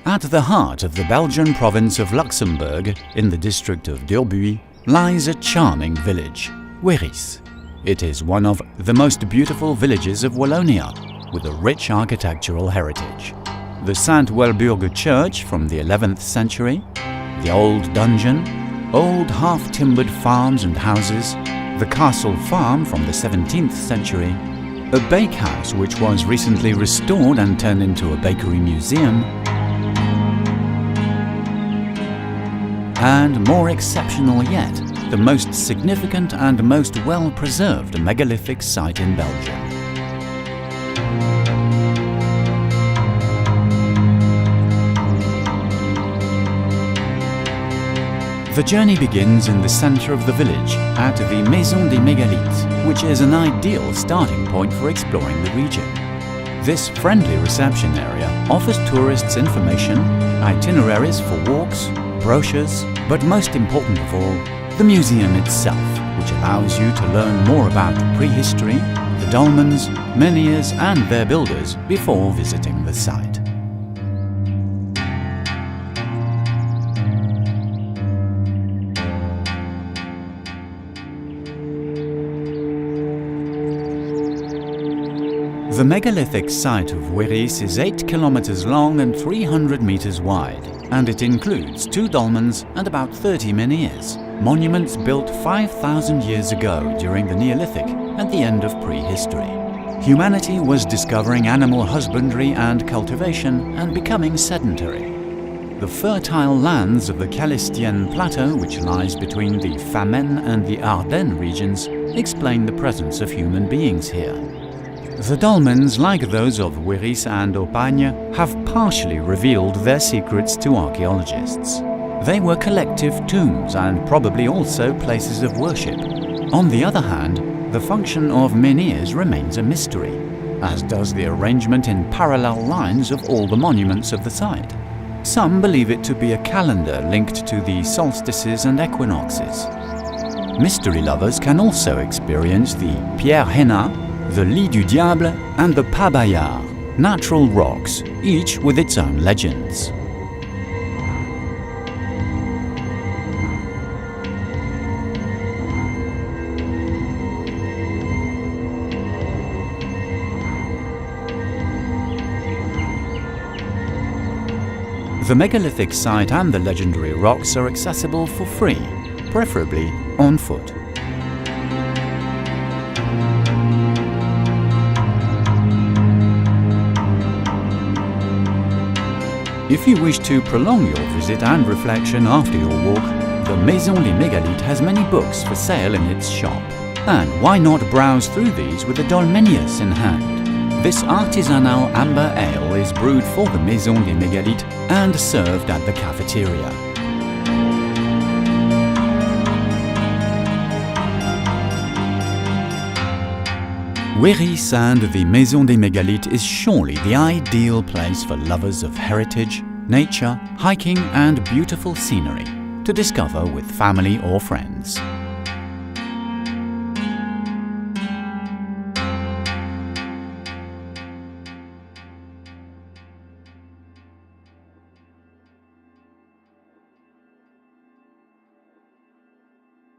At the heart of the Belgian province of Luxemburg, in the district of Durbuy, lies a charming village, Wéris. It is one of the most beautiful villages of Wallonia, with a rich architectural heritage. The Saint-Walburg church from the 11th century, the old donjon, old half-timbered farms and houses, the castle farm from the 17th century, a bakehouse which was recently restored and turned into a bakery museum, and more exceptional yet, the most significant and most well-preserved megalithic site in Belgium. The journey begins in the center of the village at the Maison des Mégalithes, which is an ideal starting point for exploring the region. This friendly reception area offers tourists information, itineraries for walks, brochures, but most important of all, the museum itself, which allows you to learn more about prehistory, the dolmens, menhirs and their builders before visiting the site. The megalithic site of Wéris is 8 kilometers long and 300 meters wide, and it includes 2 dolmens and about 30 menhirs, monuments built 5,000 years ago during the Neolithic and the end of prehistory. Humanity was discovering animal husbandry and cultivation and becoming sedentary. The fertile lands of the Calistien Plateau, which lies between the Famenne and the Ardennes regions, explain the presence of human beings here. The dolmens, like those of Wéris and Opagne, have partially revealed their secrets to archaeologists. They were collective tombs and probably also places of worship. On the other hand, the function of menhirs remains a mystery, as does the arrangement in parallel lines of all the monuments of the site. Some believe it to be a calendar linked to the solstices and equinoxes. Mystery lovers can also experience the Pierre Henna, the Lit du Diable and the Pas Bayard, natural rocks, each with its own legends. The megalithic site and the legendary rocks are accessible for free, preferably on foot. If you wish to prolong your visit and reflection after your walk, the Maison des Mégalithes has many books for sale in its shop. And why not browse through these with a Dolmenius in hand? This artisanal amber ale is brewed for the Maison des Mégalithes and served at the cafeteria. Wéris and the Maison des Mégalithes is surely the ideal place for lovers of heritage, nature, hiking and beautiful scenery to discover with family or friends.